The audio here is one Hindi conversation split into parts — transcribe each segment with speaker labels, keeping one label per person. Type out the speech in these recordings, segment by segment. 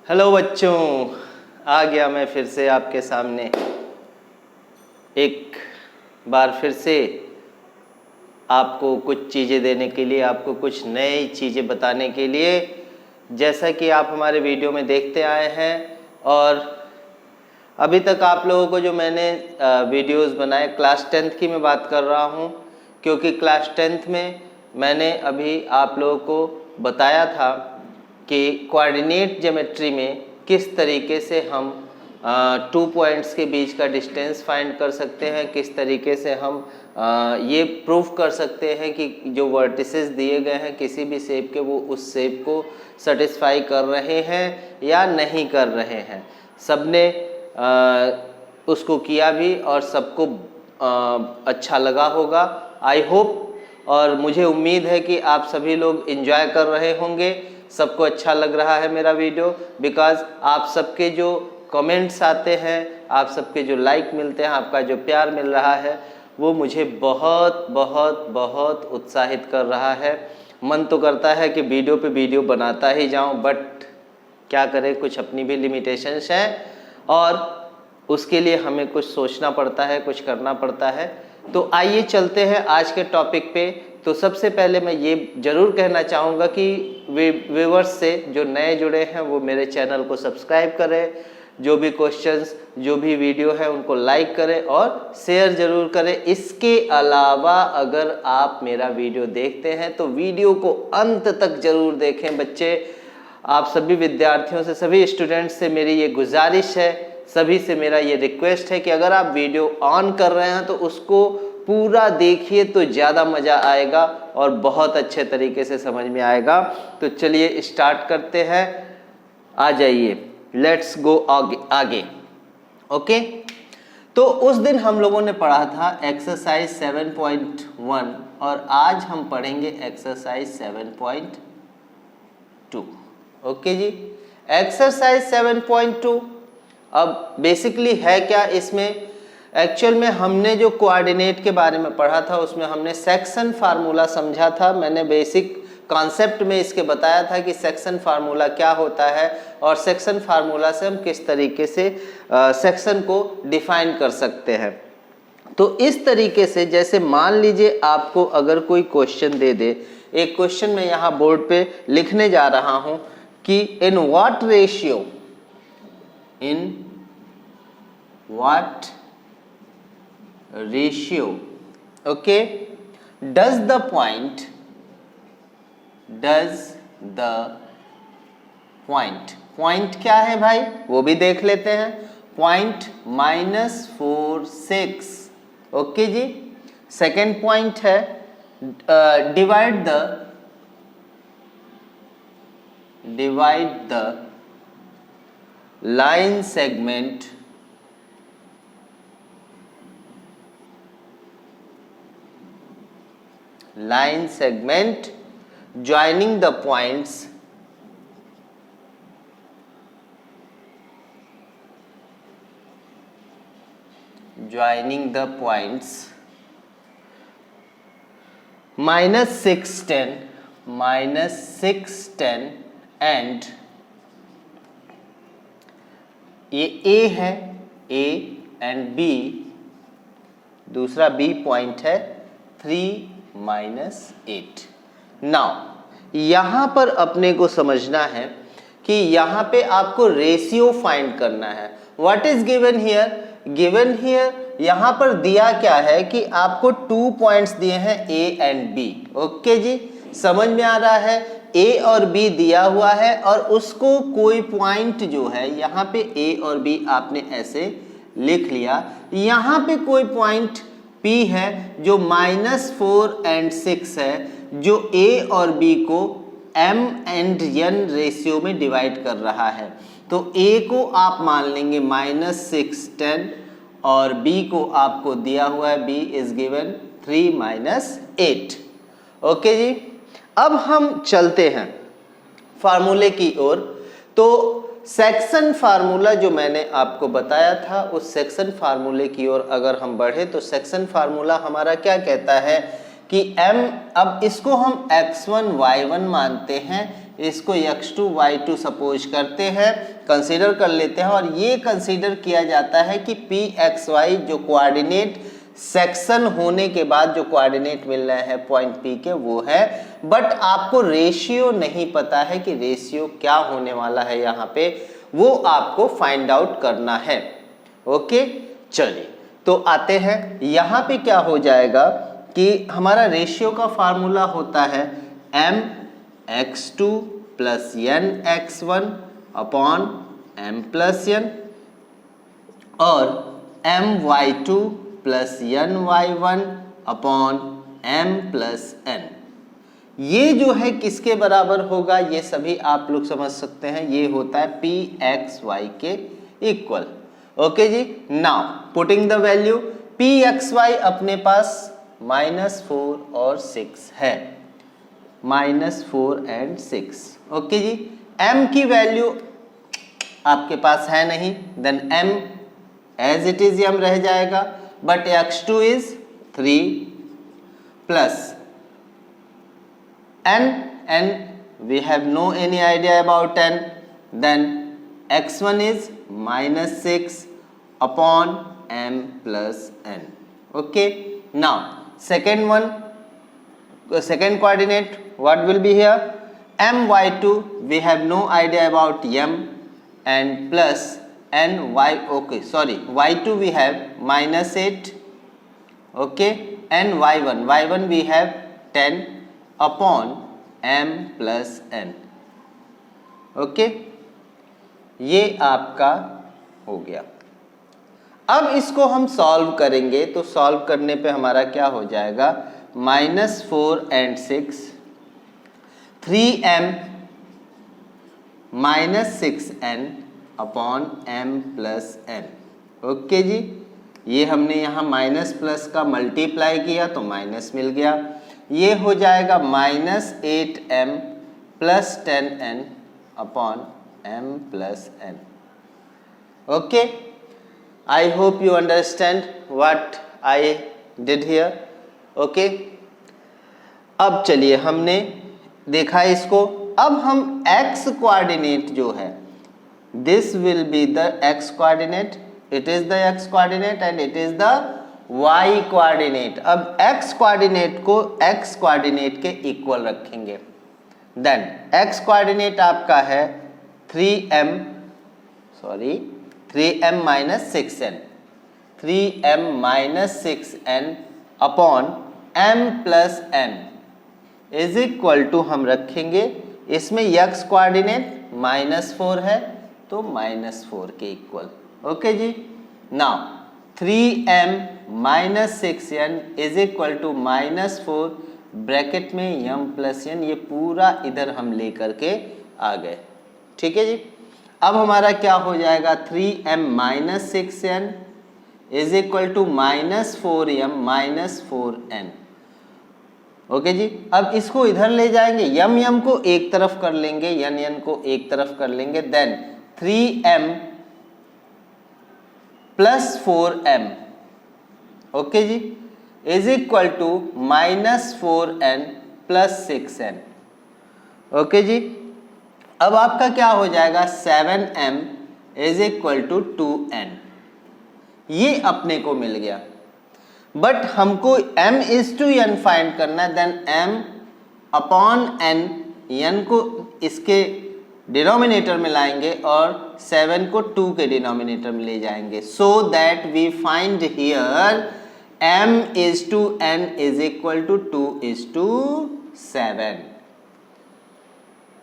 Speaker 1: हेलो बच्चों, आ गया मैं फिर से आपके सामने एक बार फिर से आपको कुछ चीज़ें देने के लिए, आपको कुछ नई चीज़ें बताने के लिए। जैसा कि आप हमारे वीडियो में देखते आए हैं और अभी तक आप लोगों को जो मैंने वीडियोस बनाए, क्लास 10th की मैं बात कर रहा हूँ, क्योंकि क्लास 10th में मैंने अभी आप लोगों को बताया था कि कोऑर्डिनेट ज्योमेट्री में किस तरीके से हम 2 पॉइंट्स के बीच का डिस्टेंस फाइंड कर सकते हैं, किस तरीके से हम ये प्रूफ कर सकते हैं कि जो वर्टिसेस दिए गए हैं किसी भी शेप के, वो उस शेप को सेटिस्फाई कर रहे हैं या नहीं कर रहे हैं। सबने उसको किया भी और सबको अच्छा लगा होगा, आई होप। और मुझे उम्मीद है कि आप सभी लोग एंजॉय कर रहे होंगे, सबको अच्छा लग रहा है मेरा वीडियो, बिकॉज़ आप सबके जो कमेंट्स आते हैं, आप सबके जो लाइक मिलते हैं, आपका जो प्यार मिल रहा है, वो मुझे बहुत बहुत बहुत उत्साहित कर रहा है। मन तो करता है कि वीडियो पे वीडियो बनाता ही जाऊं, बट क्या करें, कुछ अपनी भी लिमिटेशंस हैं और उसके लिए हमें कुछ सोचना पड़ता है, कुछ करना पड़ता है। तो आइए चलते हैं आज के टॉपिक पे। तो सबसे पहले मैं ये ज़रूर कहना चाहूँगा कि व्यूअर्स से जो नए जुड़े हैं वो मेरे चैनल को सब्सक्राइब करें, जो भी क्वेश्चंस, जो भी वीडियो है उनको लाइक करें और शेयर ज़रूर करें। इसके अलावा अगर आप मेरा वीडियो देखते हैं तो वीडियो को अंत तक ज़रूर देखें बच्चे। आप सभी विद्यार्थियों से, सभी स्टूडेंट्स से मेरी ये गुजारिश है, सभी से मेरा ये रिक्वेस्ट है कि अगर आप वीडियो ऑन कर रहे हैं तो उसको पूरा देखिए तो ज़्यादा मज़ा आएगा और बहुत अच्छे तरीके से समझ में आएगा। तो चलिए स्टार्ट करते हैं, आ जाइए, लेट्स गो आगे। ओके, तो उस दिन हम लोगों ने पढ़ा था एक्सरसाइज 7.1 और आज हम पढ़ेंगे एक्सरसाइज 7.2। ओके जी, एक्सरसाइज 7.2 अब बेसिकली है क्या इसमें? एक्चुअल में हमने जो कोऑर्डिनेट के बारे में पढ़ा था उसमें हमने सेक्शन फार्मूला समझा था। मैंने बेसिक कॉन्सेप्ट में इसके बताया था कि सेक्शन फार्मूला क्या होता है और सेक्शन फार्मूला से हम किस तरीके से सेक्शन को डिफाइन कर सकते हैं। तो इस तरीके से, जैसे मान लीजिए आपको अगर कोई क्वेश्चन दे दे, एक क्वेश्चन मैं यहाँ बोर्ड पे लिखने जा रहा हूँ कि in what ratio, in what ratio, okay, does the point क्या है भाई, वो भी देख लेते हैं। पॉइंट -46, ओके जी। सेकेंड पॉइंट है divide the line segment joining the points -610 and ये A है, A एंड B, दूसरा B पॉइंट है 3-8। नाउ यहाँ पर अपने को समझना है कि यहाँ पे आपको रेशियो फाइंड करना है। What is given here? Given here यहाँ पर दिया क्या है कि आपको 2 पॉइंट्स दिए हैं A एंड B। ओके जी, समझ में आ रहा है? A और B दिया हुआ है और उसको कोई पॉइंट जो है यहाँ पे A और B आपने ऐसे लिख लिया। यहाँ पे कोई पॉइंट P है जो -4 एंड 6 है, जो A और B को M एंड N रेशियो में डिवाइड कर रहा है। तो A को आप मान लेंगे -610 और B को आपको दिया हुआ है, B इज गिवन 3-8। ओके जी, अब हम चलते हैं फार्मूले की ओर। तो सेक्शन फार्मूला जो मैंने आपको बताया था, उस सेक्शन फार्मूले की ओर अगर हम बढ़े तो सेक्शन फार्मूला हमारा क्या कहता है कि m, अब इसको हम x1 y1 मानते हैं, इसको x2 y2 सपोज करते हैं, कंसीडर कर लेते हैं, और ये कंसीडर किया जाता है कि pxy जो कोऑर्डिनेट सेक्शन होने के बाद जो कोऑर्डिनेट मिल रहे हैं पॉइंट P के वो है, बट आपको रेशियो नहीं पता है कि रेशियो क्या होने वाला है यहाँ पे, वो आपको फाइंड आउट करना है। ओके, चलिए तो आते हैं यहाँ पे क्या हो जाएगा कि हमारा रेशियो का फार्मूला होता है mx2 plus nx1 upon m plus n और my2 plus ny1 upon m plus n। ये जो है किसके बराबर होगा, ये सभी आप लोग समझ सकते हैं, ये होता है pxy के इक्वल। ओके जी, now putting the value pxy अपने पास -4 और 6 है, -4 and 6। ओके जी, m की वैल्यू आपके पास है नहीं, then m as it is m रह जाएगा, but x2 is 3 plus n we have no any idea about n, then x1 is -6 upon m plus n. Okay, now second one, second coordinate, what will be here, my2 we have no idea about m, and plus ny, okay sorry, y2 we have -8, okay, and y1 we have 10 upon m plus n। Okay, ये आपका हो गया। अब इसको हम सॉल्व करेंगे, तो सॉल्व करने पे हमारा क्या हो जाएगा, -4 and 6 3m -6n upon m plus n। Okay जी, ये हमने यहाँ माइनस प्लस का मल्टीप्लाई किया तो माइनस मिल गया, ये हो जाएगा -8m plus 10n upon m plus n। Okay, I hope you understand what I did here. Okay, अब चलिए हमने देखा इसको, अब हम x कोऑर्डिनेट जो है, this will be the x coordinate, it is the x coordinate and it is the y coordinate. अब x कोऑर्डिनेट को x कोऑर्डिनेट के इक्वल रखेंगे, देन x कोऑर्डिनेट आपका है 3m minus 6n, 3m minus 6n upon m plus n is equal to, हम रखेंगे इसमें x कोऑर्डिनेट -4 है तो -4 के इक्वल। ओके जी, now 3m minus 6n is equal to -4 bracket में m प्लस n, ये पूरा इधर हम लेकर के आ गए। ठीक है जी, अब हमारा क्या हो जाएगा, 3m minus 6n is equal to -4m minus 4n। Okay जी, अब इसको इधर ले जाएंगे, m को एक तरफ कर लेंगे, n को एक तरफ कर लेंगे, then 3m plus 4m, okay जी, is equal to -4n plus 6n। Okay जी, अब आपका क्या हो जाएगा, 7m is equal to 2n। ये अपने को मिल गया, बट हमको m/n फाइंड करना है, then m upon n, n को इसके डिनोमिनेटर में लाएंगे और 7 को 2 के डिनोमिनेटर में ले जाएंगे, so that we find here m/n is equal to 2:7।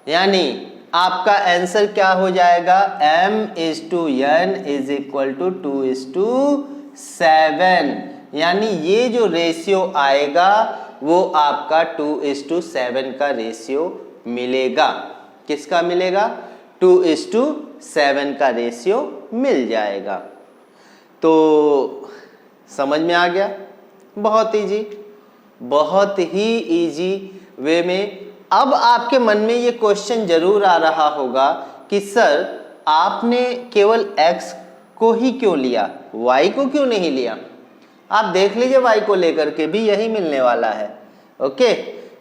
Speaker 1: यानी आपका आंसर क्या हो जाएगा, m/n इज इक्वल टू 2:7। यानी ये जो रेशियो आएगा वो आपका 2:7 का रेशियो मिलेगा। किसका मिलेगा, 2:7 का रेशियो मिल जाएगा। तो समझ में आ गया, बहुत इजी, बहुत ही इजी वे में। अब आपके मन में ये क्वेश्चन जरूर आ रहा होगा कि सर आपने केवल x को ही क्यों लिया, y को क्यों नहीं लिया। आप देख लीजिए y को लेकर के भी यही मिलने वाला है। ओके,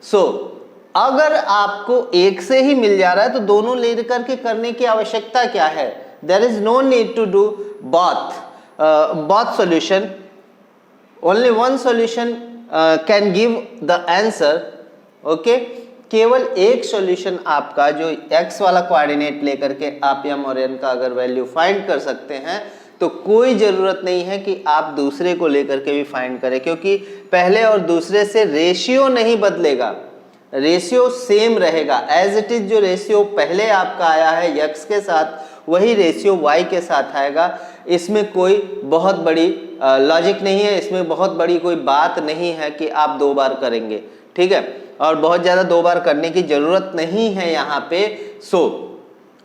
Speaker 1: सो अगर आपको एक से ही मिल जा रहा है तो दोनों ले करके करने की आवश्यकता क्या है? There is no need to do both solution. Only one solution can give the answer. Okay, केवल एक सॉल्यूशन आपका जो x वाला कोऑर्डिनेट लेकर के आप m और n का अगर वैल्यू फाइंड कर सकते हैं तो कोई ज़रूरत नहीं है कि आप दूसरे को लेकर के भी फाइंड करें, क्योंकि पहले और दूसरे से रेशियो नहीं बदलेगा, रेशियो सेम रहेगा। एज इट इज जो रेशियो पहले आपका आया है x के साथ, वही रेशियो y के साथ आएगा। इसमें कोई बहुत बड़ी लॉजिक नहीं है, इसमें बहुत बड़ी कोई बात नहीं है कि आप 2 बार करेंगे, ठीक है, और बहुत ज़्यादा 2 बार करने की ज़रूरत नहीं है यहाँ पे।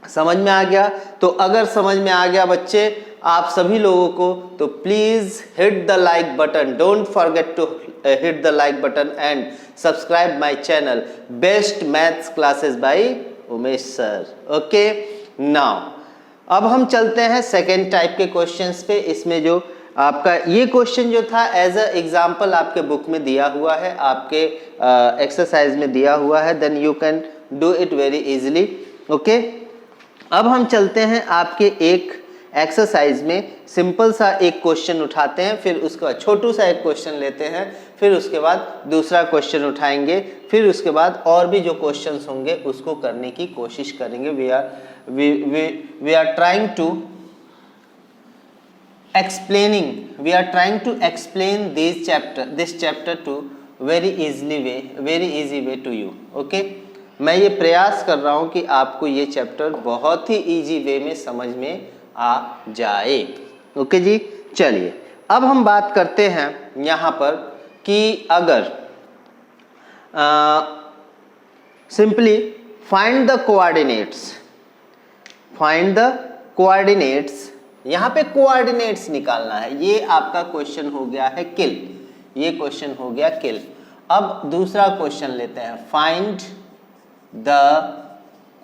Speaker 1: समझ में आ गया? तो अगर समझ में आ गया बच्चे आप सभी लोगों को, तो please hit the like button, don't forget to hit the like button and subscribe my channel best maths classes by Umesh sir. Okay, now अब हम चलते हैं सेकेंड टाइप के क्वेश्चंस पे। इसमें जो आपका ये क्वेश्चन जो था एज अ एग्जाम्पल आपके बुक में दिया हुआ है, आपके एक्सरसाइज में दिया हुआ है, then you can do it very easily. Okay, अब हम चलते हैं आपके एक एक्सरसाइज में, सिंपल सा एक क्वेश्चन उठाते हैं, फिर उसके बाद छोटू सा एक क्वेश्चन लेते हैं, फिर उसके बाद दूसरा क्वेश्चन उठाएंगे, फिर उसके बाद और भी जो क्वेश्चंस होंगे उसको करने की कोशिश करेंगे। we are trying to explain this chapter to very easy way to you. Okay, मैं ये प्रयास कर रहा हूँ कि आपको ये चैप्टर बहुत ही इजी वे में समझ में आ जाए। ओके जी, चलिए अब हम बात करते हैं यहाँ पर कि अगर सिंपली फाइंड द कोऑर्डिनेट्स, यहाँ पे कोऑर्डिनेट्स निकालना है। ये आपका क्वेश्चन हो गया है किल, ये क्वेश्चन हो गया किल। अब दूसरा क्वेश्चन लेते हैं, find the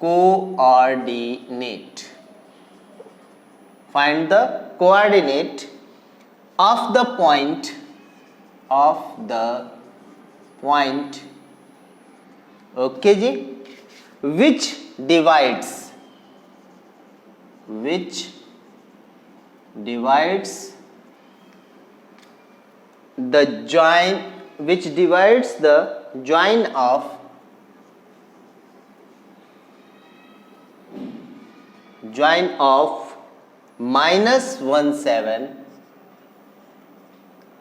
Speaker 1: coordinate, find the coordinate of the point, okay जी, which divides the join of -17,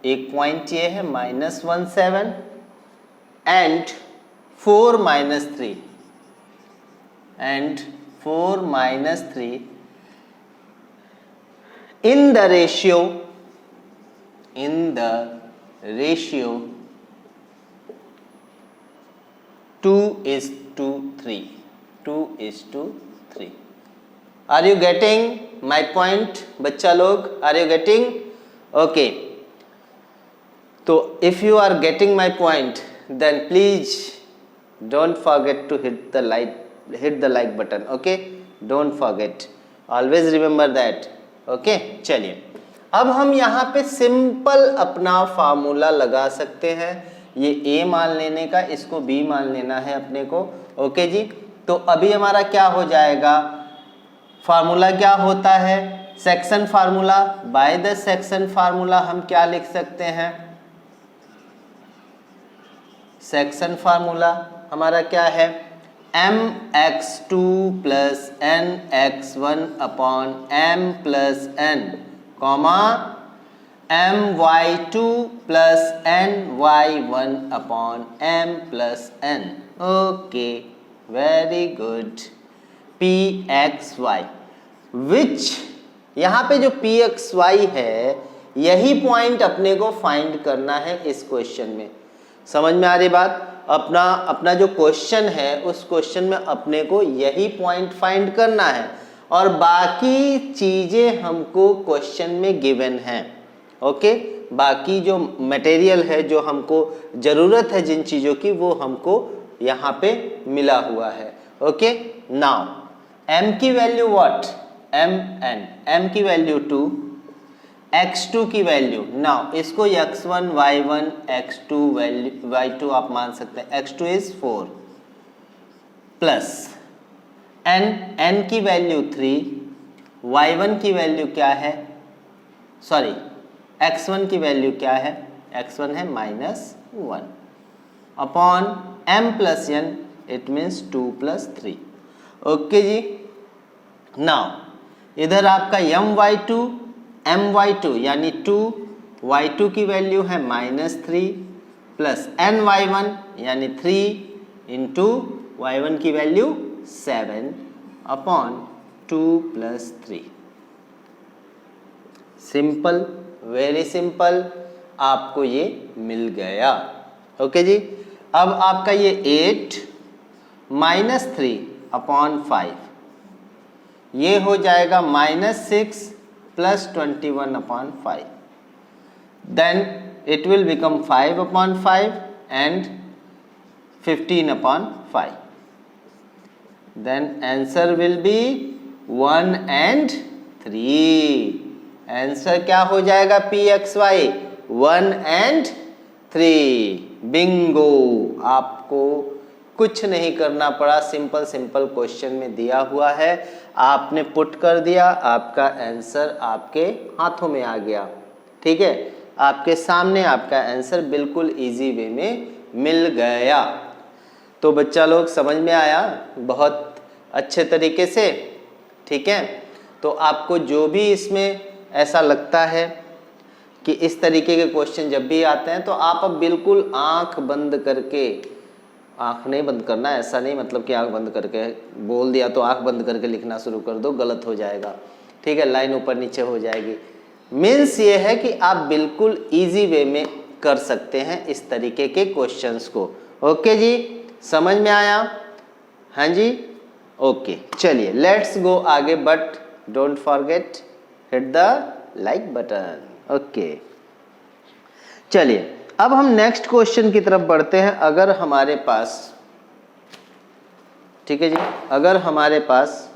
Speaker 1: एक पॉइंट ये है -17 and 4 - 3 in the ratio 2:3. Are you getting my point बच्चा लोग? Are you getting? Okay. तो if you are getting my point, then please don't forget to hit the like button. Okay, don't forget, always remember that. Okay, चलिए अब हम यहाँ पे सिंपल अपना फार्मूला लगा सकते हैं। ये A मान लेने का, इसको B मान लेना है अपने को। ओके जी, तो अभी हमारा क्या हो जाएगा, फार्मूला क्या होता है, section formula. By the section formula हम क्या लिख सकते हैं, सेक्शन फार्मूला हमारा क्या है, mx2 + nx1 / m + n, my2 + ny1 / m + n. Okay, very good. pxy, विच, यहाँ पे जो pxy है यही पॉइंट अपने को फाइंड करना है इस क्वेश्चन में। समझ में आ रही बात? अपना जो क्वेश्चन है उस क्वेश्चन में अपने को यही पॉइंट फाइंड करना है और बाकी चीज़ें हमको क्वेश्चन में गिवन हैं। ओके, बाकी जो मटेरियल है, जो हमको ज़रूरत है जिन चीज़ों की, वो हमको यहाँ पे मिला हुआ है। ओके, नाउ m की वैल्यू व्हाट, m की वैल्यू 2, x2 की वैल्यू, नाउ इसको x1 y1 x2 y2 आप मान सकते हैं, x2 इज 4, प्लस n की वैल्यू 3, y1 की वैल्यू क्या है, सॉरी x1 की वैल्यू क्या है, x1 है -1 upon m plus n, it means 2 + 3। Okay जी। नाउ इधर आपका my2 यानी 2, y2 की वैल्यू है -3 प्लस ny1 यानी 3 इंटू y1 की value 7 upon 2 + 3। Simple, very simple, आपको ये मिल गया। ओके जी। अब आपका ये 8 -3 अपॉन 5 ये हो जाएगा -6 + 21 upon 5, then it will become 5 upon 5 and 15 upon 5. Then answer will be 1 and 3. Answer क्या हो जाएगा PXY 1 and 3। बिंगो, आपको कुछ नहीं करना पड़ा, सिंपल सिंपल क्वेश्चन में दिया हुआ है, आपने पुट कर दिया, आपका आंसर आपके हाथों में आ गया। ठीक है, आपके सामने आपका आंसर बिल्कुल इजी वे में मिल गया। तो बच्चा लोग समझ में आया बहुत अच्छे तरीके से। ठीक है, तो आपको जो भी इसमें ऐसा लगता है कि इस तरीके के क्वेश्चन जब भी आते हैं तो आप अब बिल्कुल आंख बंद करके, आंख नहीं बंद करना, ऐसा नहीं मतलब कि आंख बंद करके बोल दिया तो आंख बंद करके लिखना शुरू कर दो, गलत हो जाएगा। ठीक है, लाइन ऊपर नीचे हो जाएगी। मीन्स ये है कि आप बिल्कुल इजी वे में कर सकते हैं इस तरीके के क्वेश्चंस को। ओके जी, समझ में आया? हाँ जी, ओके। चलिए लेट्स गो आगे, but don't forget hit the like button. Okay, चलिए अब हम नेक्स्ट क्वेश्चन की तरफ बढ़ते हैं। अगर हमारे पास, ठीक है जी, अगर हमारे पास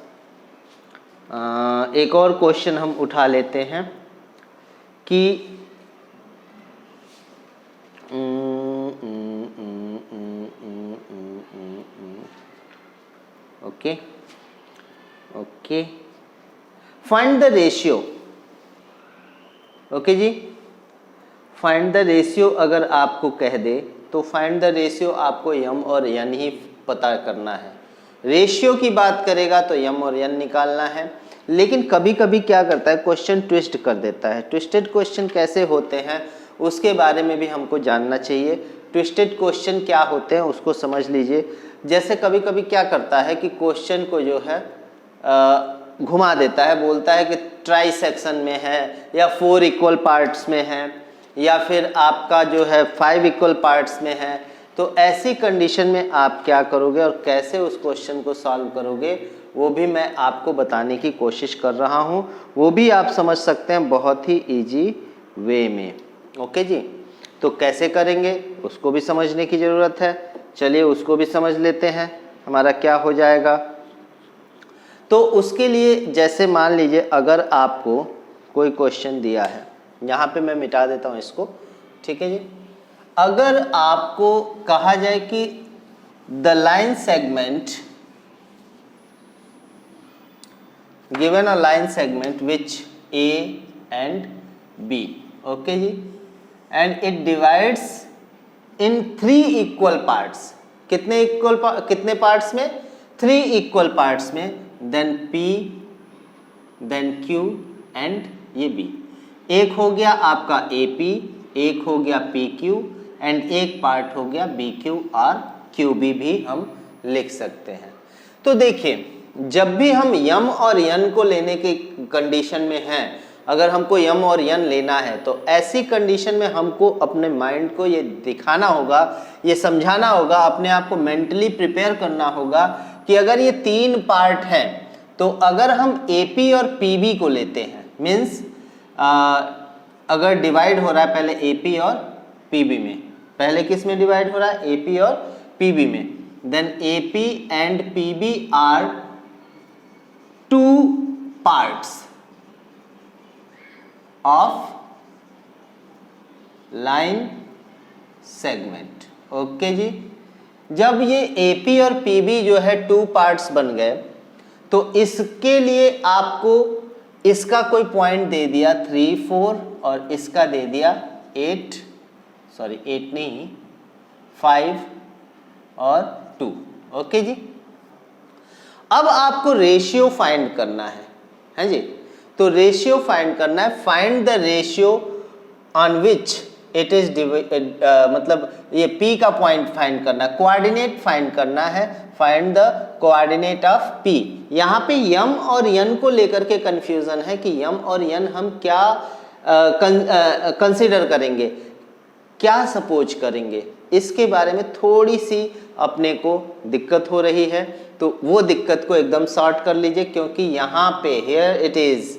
Speaker 1: एक और क्वेश्चन हम उठा लेते हैं कि okay okay, find the ratio. Okay जी, फाइंड द रेशियो अगर आपको कह दे तो फाइंड द रेशियो आपको यम और यन ही पता करना है। रेशियो की बात करेगा तो यम और यन निकालना है। लेकिन कभी कभी क्या करता है, क्वेश्चन ट्विस्ट कर देता है। ट्विस्टेड क्वेश्चन कैसे होते हैं उसके बारे में भी हमको जानना चाहिए। ट्विस्टेड क्वेश्चन क्या होते हैं उसको समझ लीजिए। जैसे कभी कभी क्या करता है कि क्वेश्चन को जो है घुमा देता है, बोलता है कि ट्राई सेक्शन में है या 4 इक्वल पार्ट्स में है या फिर आपका जो है 5 इक्वल पार्ट्स में है। तो ऐसी कंडीशन में आप क्या करोगे और कैसे उस क्वेश्चन को सॉल्व करोगे वो भी मैं आपको बताने की कोशिश कर रहा हूँ। वो भी आप समझ सकते हैं बहुत ही इजी वे में। ओके जी, तो कैसे करेंगे उसको भी समझने की ज़रूरत है। चलिए उसको भी समझ लेते हैं, हमारा क्या हो जाएगा। तो उसके लिए जैसे मान लीजिए अगर आपको कोई क्वेश्चन दिया है, यहाँ पे मैं मिटा देता हूँ इसको। ठीक है जी, अगर आपको कहा जाए कि the line segment, given a line segment which A and B, okay जी, and it divides in 3 equal parts. कितने पार्ट्स में? 3 इक्वल पार्ट्स में। Then P, then Q and ये B। एक हो गया आपका AP, एक हो गया PQ एंड एक पार्ट हो गया BQ और QB भी हम लिख सकते हैं। तो देखिए जब भी हम यम और यन को लेने की कंडीशन में हैं, अगर हमको यम और यन लेना है तो ऐसी कंडीशन में हमको अपने माइंड को ये दिखाना होगा, ये समझाना होगा, अपने आप को मेंटली प्रिपेयर करना होगा कि अगर ये 3 पार्ट हैं तो अगर हम AP और PB को लेते हैं, मीन्स अगर डिवाइड हो रहा है पहले AP और PB में, पहले किस में डिवाइड हो रहा है? AP और PB में। Then AP and PB are 2 parts of line segment। Okay जी, जब ये AP और PB जो है 2 पार्ट्स बन गए तो इसके लिए आपको इसका कोई पॉइंट दे दिया 3, 4 और इसका दे दिया 8 नहीं 5 और 2। ओके जी। अब आपको रेशियो फाइंड करना है जी। तो रेशियो फाइंड करना है, find the ratio on which it is मतलब ये P का पॉइंट फाइंड करना है, कोऑर्डिनेट फाइंड करना है, find the coordinate of P। यहाँ पे यम और यन को लेकर के कंफ्यूजन है कि यम और यन हम क्या कंसीडर करेंगे, क्या सपोज करेंगे, इसके बारे में थोड़ी सी अपने को दिक्कत हो रही है। तो वो दिक्कत को एकदम सॉर्ट कर लीजिए, क्योंकि यहाँ पे हियर इट इज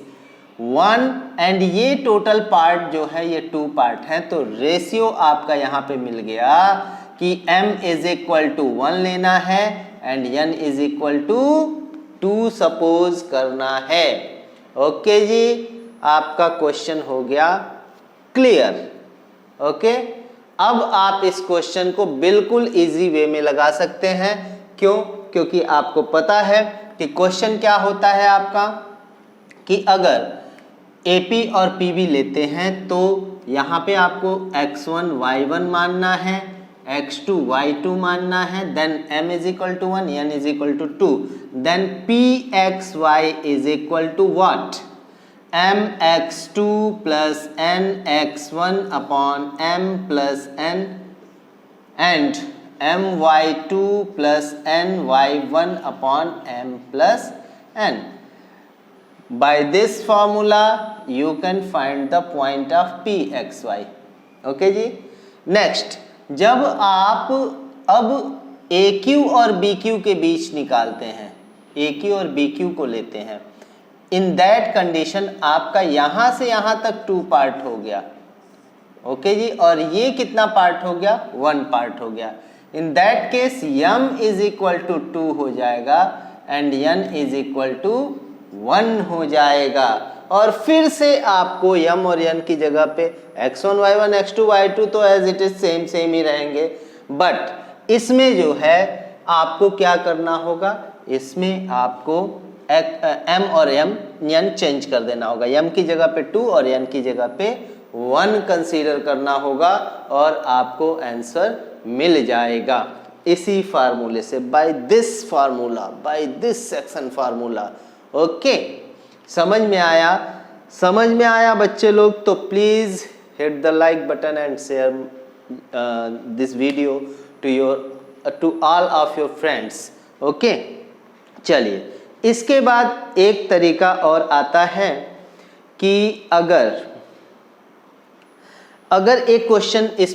Speaker 1: 1 एंड ये टोटल पार्ट जो है ये 2 पार्ट है। तो रेशियो आपका यहाँ पे मिल गया कि m इज इक्वल टू 1 लेना है and n is equal to 2 suppose करना है। ओके जी, आपका क्वेश्चन हो गया क्लियर। ओके, अब आप इस क्वेश्चन को बिल्कुल इजी वे में लगा सकते हैं। क्यों? क्योंकि आपको पता है कि क्वेश्चन क्या होता है आपका, कि अगर AP और PB लेते हैं तो यहाँ पे आपको x1 y1 मानना है, x2 y2 मानना है, then m is equal to 1, n is equal to 2, then pxy is equal to what, mx2 plus nx1 upon m plus n and my2 plus ny1 upon m plus n। By this formula you can find the point of pxy। Okay जी। नेक्स्ट, जब आप अब AQ और BQ के बीच निकालते हैं, AQ और BQ को लेते हैं, इन दैट कंडीशन आपका यहां से यहां तक 2 पार्ट हो गया। ओके जी, और ये कितना पार्ट हो गया, 1 पार्ट हो गया। In that case m is equal to 2 हो जाएगा and n is equal to 1 हो जाएगा। और फिर से आपको m और n की जगह पे x1 y1 x2 y2 तो एज इट इज सेम ही रहेंगे, बट इसमें जो है आपको क्या करना होगा, इसमें आपको m और n चेंज कर देना होगा। m की जगह पे 2 और n की जगह पे 1 कंसीडर करना होगा और आपको आंसर मिल जाएगा इसी फार्मूले से, by this formula, by this section formula. Okay, समझ में आया? समझ में आया बच्चे लोग? तो please hit the like button and share this video to all of your friends. Okay, चलिए इसके बाद एक तरीका और आता है कि अगर एक क्वेश्चन इस